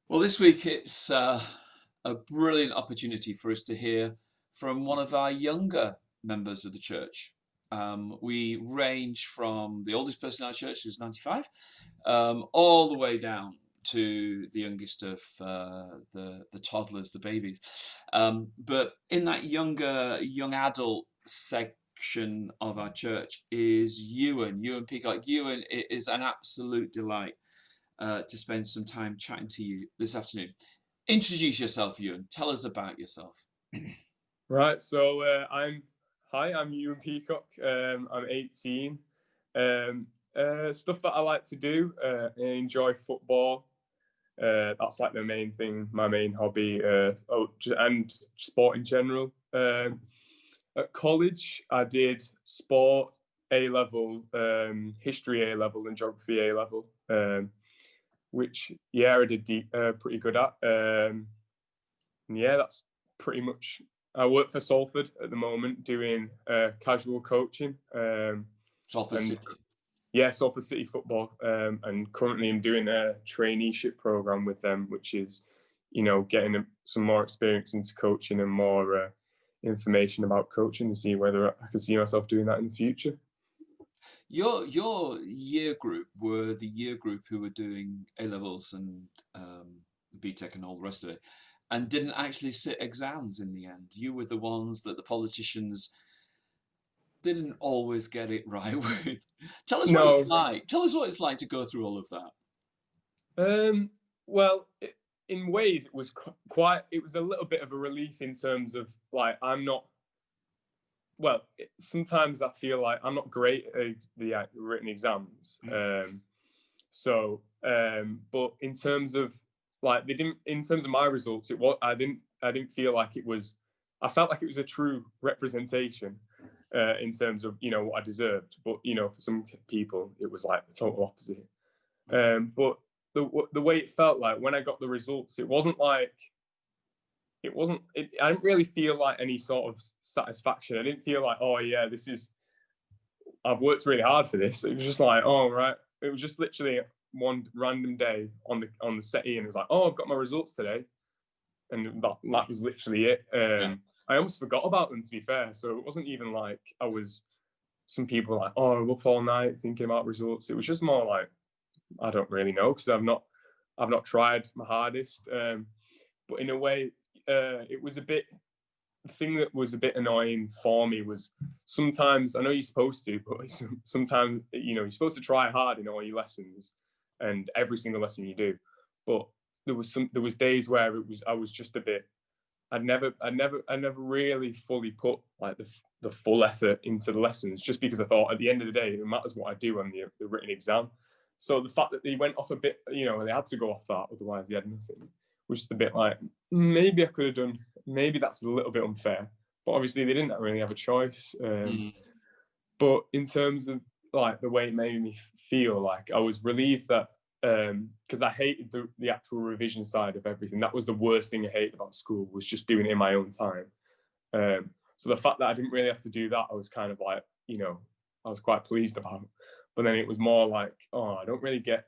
Well, this week it's a brilliant opportunity for us to hear from one of our younger members of the church. We range from the oldest person in our church, who's 95, all the way down to the youngest of the toddlers, the babies. But in that young adult section of our church is Ewan Peacock. Ewan is an absolute delight to spend some time chatting to you this afternoon. Introduce yourself, Ewan. Tell us about yourself. Right, so I'm Ewan Peacock. I'm 18. Stuff that I like to do, I enjoy football. That's like the main thing, my main hobby, and sport in general. At college, I did sport A level, history A level, and geography A level, which I did pretty good at. That's pretty much. I work for Salford at the moment doing casual coaching. Salford And City. yeah, Salford City Football. And currently I'm doing a traineeship program with them, which is, getting some more experience into coaching and more information about coaching to see whether I can see myself doing that in the future. Your year group were the year group who were doing A levels and BTEC and all the rest of it, and didn't actually sit exams in the end. You were the ones that the politicians didn't always get it right with. Tell us what it's No, like. Tell us what it's like to go through all of that. well, in ways it was quite. It was a little bit of a relief in terms of like I'm not. Well, sometimes I feel like I'm not great at the written exams. But in terms of like they didn't. In terms of my results, it was I didn't feel like it was. I felt like it was a true representation in terms of what I deserved. But for some people, it was like the total opposite. But the way it felt like when I got the results, it wasn't like I didn't really feel like any sort of satisfaction. I didn't feel like, oh yeah, this is I've worked really hard for this. It was just like, oh right. It was just literally one random day on the settee, and it was like, oh, I've got my results today, and that was literally it. Yeah. I almost forgot about them, to be fair. So it wasn't even like I was. Some people were like, oh, I'm up all night thinking about results. It was just more like I don't really know because I've not tried my hardest. But in a way, it was a bit. The thing that was a bit annoying for me was sometimes I know you're supposed to, but sometimes you're supposed to try hard in all your lessons and every single lesson you do. But there was days where I was just a bit. I never really fully put like the full effort into the lessons just because I thought at the end of the day it matters what I do on the written exam. So the fact that they went off a bit, they had to go off that, otherwise they had nothing, was just a bit like maybe I could have done. Maybe that's a little bit unfair, but obviously they didn't really have a choice. Mm. But in terms of like the way it made me feel, like I was relieved that because I hated the actual revision side of everything. That was the worst thing I hated about school, was just doing it in my own time. So the fact that I didn't really have to do that, I was kind of like, I was quite pleased about. But then it was more like, oh, I don't really get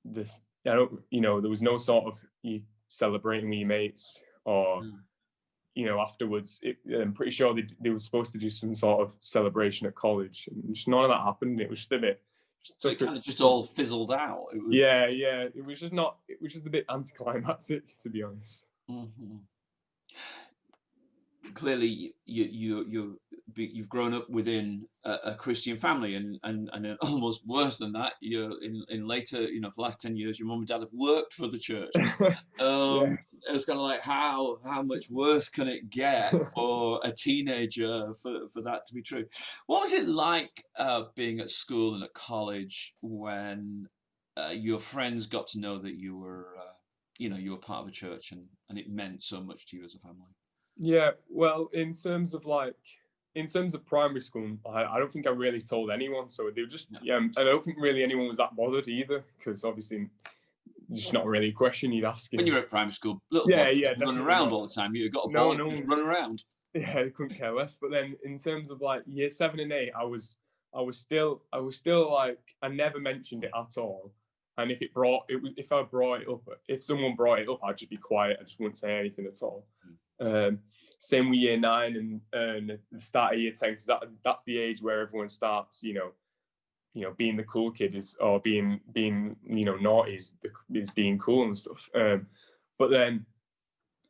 this. I don't, there was no sort of you celebrating with your mates or, Mm. Afterwards. I'm pretty sure they were supposed to do some sort of celebration at college, and just none of that happened. It was just a bit. Just So it took kind of just all fizzled out. It was. yeah. It was just not. It was just a bit anticlimactic, to be honest. Mhm. Clearly you've grown up within a Christian family, and almost worse than that, you're in later, for the last 10 years, your mum and dad have worked for the church. Yeah. It's kind of like how much worse can it get for a teenager for that to be true? What was it like being at school and at college when your friends got to know that you were part of a church, and it meant so much to you as a family? Yeah, well, in terms of primary school, I don't think I really told anyone. So they were just Yeah. I don't think really anyone was that bothered either, because obviously it's just not really a question you'd ask When him. you were at primary school, little boys Yeah, were yeah, just running definitely around not. all the time. You got a No, ball, no just one. run around. Yeah, I couldn't care less. But then in terms of like year 7 and 8, I was still like I never mentioned it at all, and if someone brought it up, I'd just be quiet. I just wouldn't say anything at all. Same with year 9 and the start of year 10, because that's the age where everyone starts, being the cool kid or being naughty is being cool and stuff. But then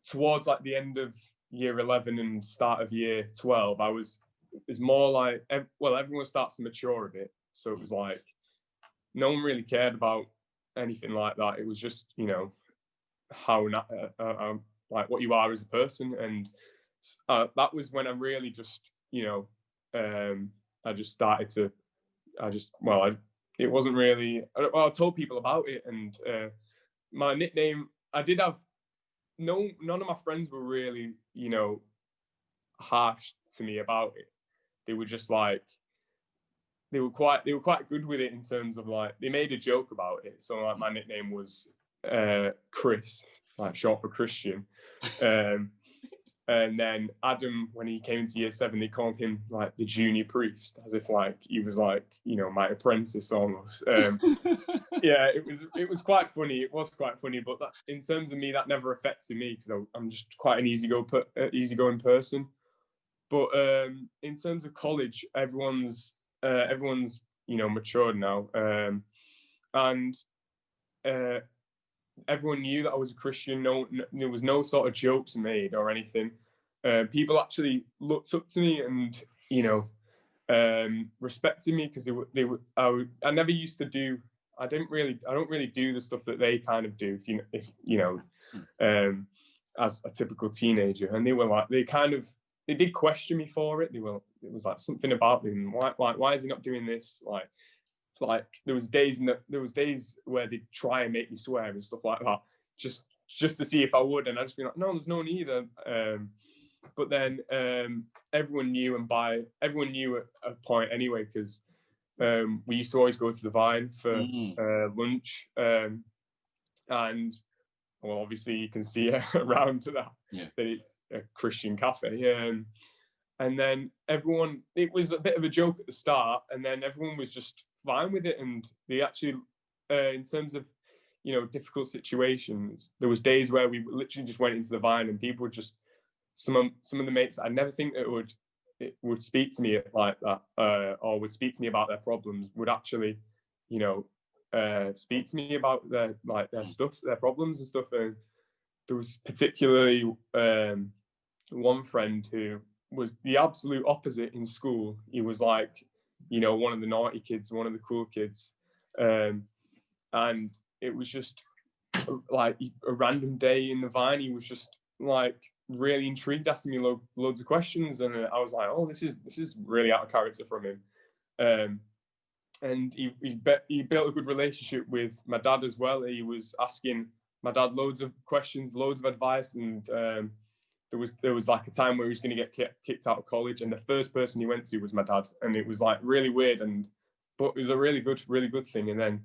towards like the end of year 11 and start of year 12, it's more like, everyone starts to mature a bit. So it was like no one really cared about anything like that. It was just how like what you are as a person, and that was when I really just I just started to it wasn't really, I told people about it, and my nickname, I did have none of my friends were really harsh to me about it. They were just like, they were quite good with it, in terms of like, they made a joke about it. So like my nickname was Chris, like short for Christian. And then Adam, when he came into year 7, they called him like the junior priest, as if like he was like my apprentice almost. Yeah, it was quite funny. It was quite funny, but that, in terms of me, that never affected me, because I'm just quite an easygoing person. But in terms of college, everyone's matured now, and everyone knew that I was a Christian. No, there was no sort of jokes made or anything. People actually looked up to me and respected me, because I never used to do. I don't really do the stuff that they kind of do. As a typical teenager, and they were like, they did question me for it. It was like something about them. Why is he not doing this? Like there was days where they'd try and make me swear and stuff like that, just to see if I would, and I'd just be like, no, there's no need. But then everyone knew at a point anyway, because we used to always go to the Vine for lunch, and well, obviously you can see around to that it's a Christian cafe. And then it was a bit of a joke at the start, and then everyone was just fine with it. And they actually, in terms of, difficult situations, there was days where we literally just went into the Vine, and people would just, some of the mates, I never think that it would speak to me like that, or would speak to me about their problems, would actually, speak to me about their stuff, their problems and stuff. And there was particularly one friend who was the absolute opposite in school. He was like, one of the naughty kids, one of the cool kids. And it was just like a random day in the Vine, he was just like really intrigued, asking me loads of questions. And I was like, oh, this is really out of character from him. And he built a good relationship with my dad as well. He was asking my dad loads of questions, loads of advice, and there was like a time where he was going to get kicked out of college, and the first person he went to was my dad, and it was like really weird, but it was a really good thing. And then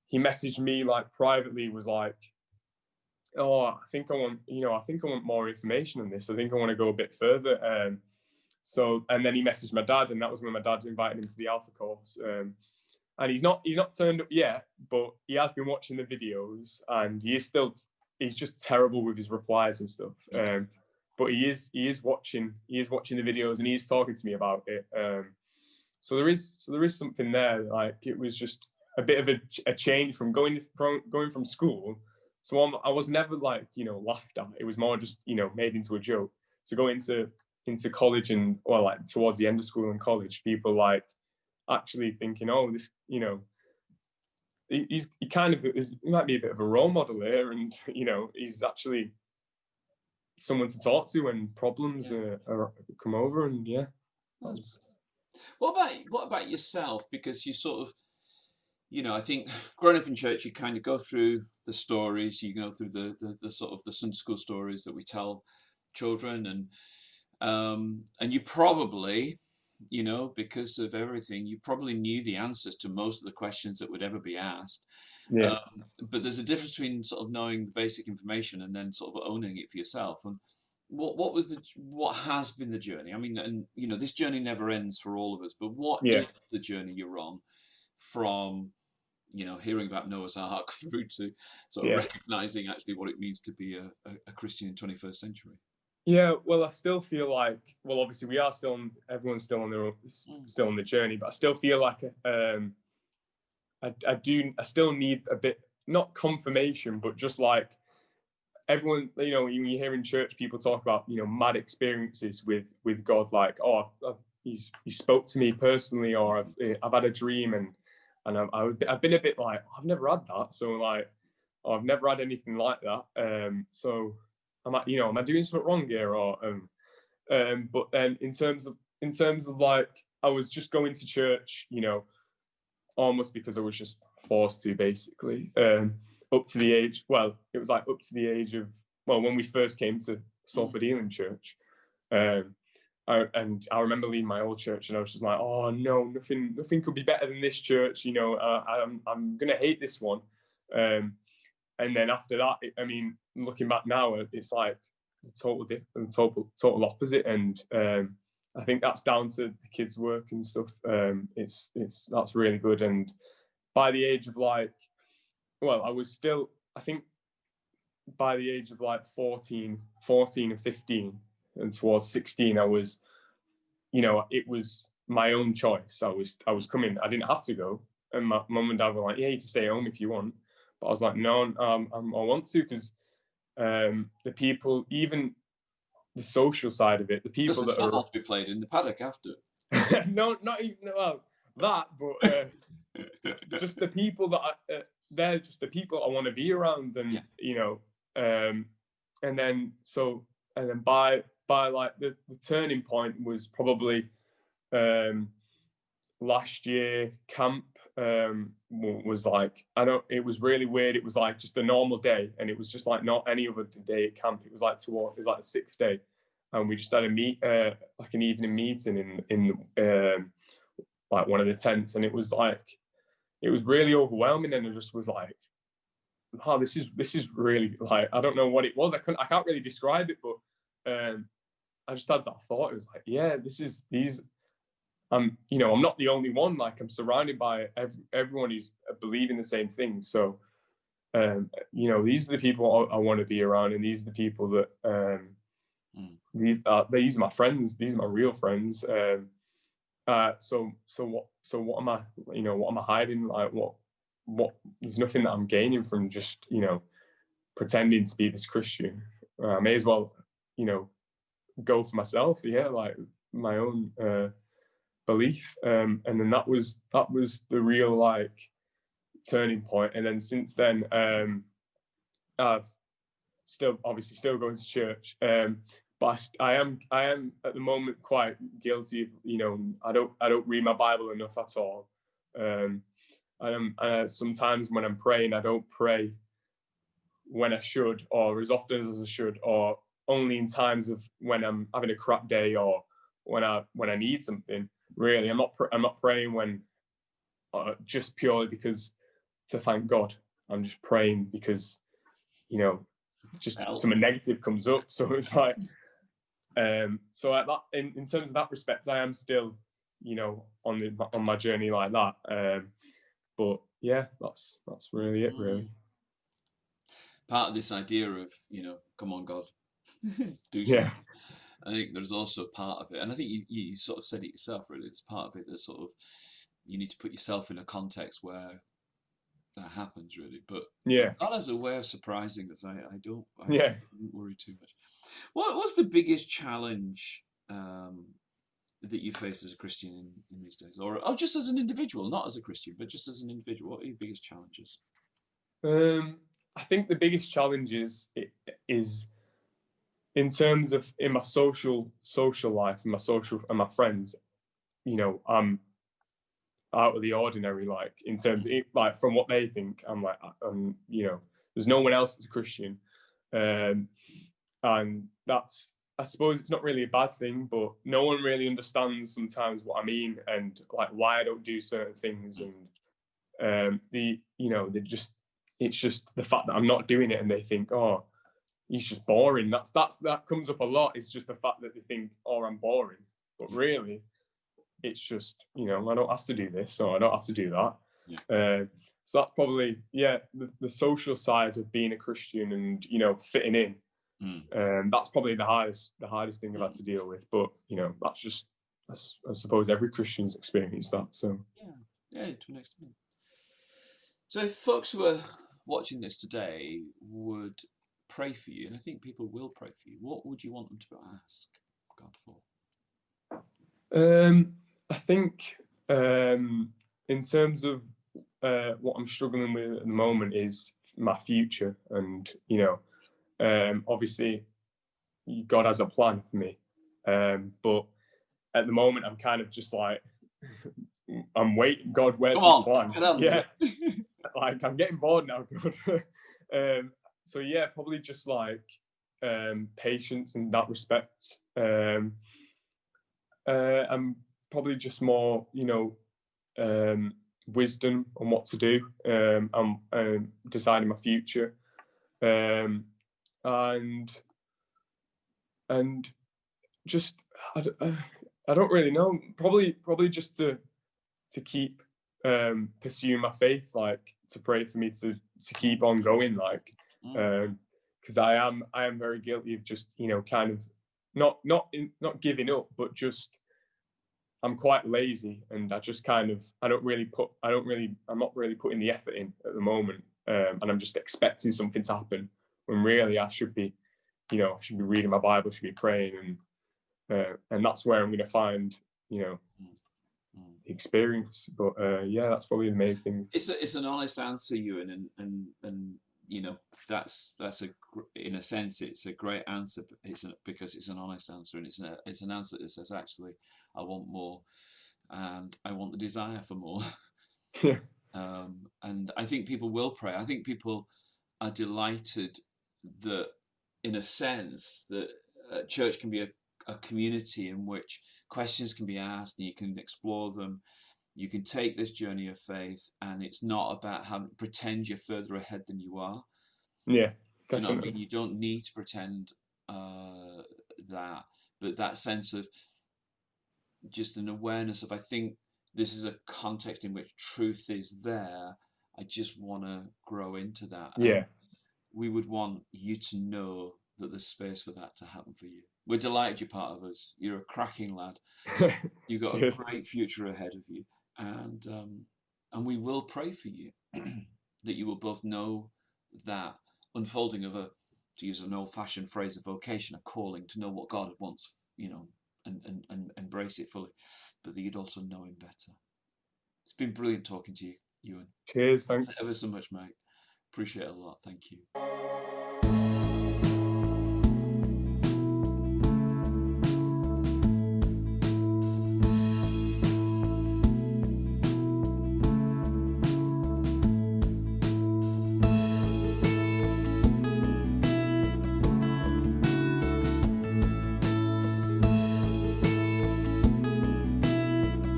he messaged me like privately, was like, oh, I think I want more information on this. I think I want to go a bit further. So, and then he messaged my dad, and that was when my dad invited him to the Alpha course. And he's not turned up yet, but he has been watching the videos, and he's just terrible with his replies and stuff. But he is watching the videos, and he's talking to me about it. So there is something there. Like, it was just a bit of a change from going from school. So I was never like, laughed at. It was more just, made into a joke. To go into college, and like towards the end of school and college, people like actually thinking, oh, this, he might be a bit of a role model here, and he's actually someone to talk to when problems come over. And What about yourself? Because you sort of, I think growing up in church, you kind of go through the stories, you go through the sort of the Sunday school stories that we tell children, and you probably, because of everything, you probably knew the answers to most of the questions that would ever be asked. Yeah. But there's a difference between sort of knowing the basic information and then sort of owning it for yourself. And what has been the journey? I mean, and this journey never ends for all of us, but what is the journey you're on from hearing about Noah's Ark through to sort of Yeah. recognizing actually what it means to be a Christian in 21st century. Yeah, well, I still feel like, well, obviously we are still, everyone's still on their own, still on the journey, but I still feel like I still need a bit, not confirmation, but just like everyone, when you hear in church people talk about, mad experiences with God, like, oh, he spoke to me personally, or I've had a dream, and I've been a bit like, I've never had that, so like, I've never had anything like that, so am I doing something wrong here, or but then in terms of like, I was just going to church, almost because I was just forced to, basically, up to the age, well, it was like up to the age of, well, when we first came to Salford Elim Church, and I remember leaving my old church, and I was just like, oh no, nothing could be better than this church, I'm gonna hate this one, and then after that, looking back now, it's like the total opposite, and I think that's down to the kids' work and stuff. That's really good, and by the age of like, well, I think by the age of like 14 and 15 and towards 16, I was, it was my own choice. I was coming, I didn't have to go. And my mum and dad were like, yeah, you can stay home if you want. But I was like, no, I want to, because the people, even the social side of it, the people There's that football to be played in the paddock after. No, not even, well, that, but just the people that they're just the people I want to be around, and and then by like the turning point was probably last year camp. Was like, it was really weird. It was like just a normal day, and it was just like not any other day at camp. It was like the 6th day, and we just had like an evening meeting in like one of the tents, and it was really overwhelming, and it just was like, oh, this is really, like, I don't know what it was. I can't really describe it, but I just had that thought. It was like, yeah, I'm not the only one. Like, I'm surrounded by everyone who's believing the same thing. So, these are the people I want to be around, and these are the people that these are my friends. These are my real friends. So what am I hiding? Like, what? There's nothing that I'm gaining from just pretending to be this Christian. I may as well go for myself. Yeah, like my own belief. And then that was the real, like, turning point. And then since then, I've obviously still going to church. But I am at the moment quite guilty of, I don't read my Bible enough at all. Sometimes when I'm praying, I don't pray when I should, or as often as I should, or only in times of when I'm having a crap day, or when I need something. Really, I'm not praying when just purely because to thank God. I'm just praying because just something negative comes up. So it's like, so at that, in terms of that respect, I am still, on my journey like that. But yeah, that's really it, really. Part of this idea of, come on, God, do something. Yeah. I think there's also part of it, and I think you sort of said it yourself, really. It's part of it that sort of, you need to put yourself in a context where that happens, really. But yeah, God has a way of surprising us. I don't worry too much. What's the biggest challenge that you face as a Christian in these days, or just as an individual, not as a Christian, but just as an individual? What are your biggest challenges? I think the biggest challenge is in terms of in my social life, and my friends. I'm out of the ordinary, like, in terms of it, like, from what they think. I'm like, there's no one else that's a Christian, and that's, I suppose it's not really a bad thing, but no one really understands sometimes what I mean, and like why I don't do certain things, and it's just the fact that I'm not doing it, and they think, oh, he's just boring. That comes up a lot. It's just the fact that they think, oh, I'm boring, but really, it's just, I don't have to do this, or I don't have to do that. So that's probably, yeah, the social side of being a Christian and, you know, fitting in. That's probably the hardest thing I've had to deal with. But, you know, that's just, I suppose every Christian's experienced that. So yeah, to an extent. So if folks who are watching this today would pray for you, and I think people will pray for you, what would you want them to ask God for? I think in terms of what I'm struggling with at the moment is my future, and you know, obviously God has a plan for me, but at the moment I'm kind of just like I'm waiting. God, where's Come this on, plan? get on Yeah, like I'm getting bored now. God. So yeah, probably just like patience in that respect. I'm probably just more, you know, wisdom on what to do. I'm deciding my future, and just I don't really know. Probably just to keep pursuing my faith, like to pray for me to keep on going, like because I am very guilty of just, you know, kind of not giving up, but just I'm quite lazy, and I just kind of I'm not really putting the effort in at the moment, and I'm just expecting something to happen when really I should be, you know, I should be reading my Bible, should be praying, and that's where I'm going to find, you know, experience. But yeah, that's probably the main thing. It's an honest answer, Ewan, and you know, that's in a sense it's a great answer. Because it's an honest answer, and it's an answer that says, actually, I want more, and I want the desire for more. Yeah. And I think people will pray. I think people are delighted that, in a sense, that church can be a community in which questions can be asked and you can explore them. You can take this journey of faith, and it's not about having to pretend you're further ahead than you are. Yeah, do you know what I definitely. mean? You don't need to pretend that, but that sense of just an awareness of, I think this is a context in which truth is there. I just want to grow into that. Yeah. And we would want you to know that there's space for that to happen for you. We're delighted you're part of us. You're a cracking lad. You've got a great future ahead of you, and we will pray for you that you will both know that unfolding of to use an old-fashioned phrase, a vocation, a calling, to know what God wants, you know, and embrace it fully, but that you'd also know Him better. It's been brilliant talking to you, Ewan. Cheers, thanks. Ever so much, mate. Appreciate it a lot. Thank you.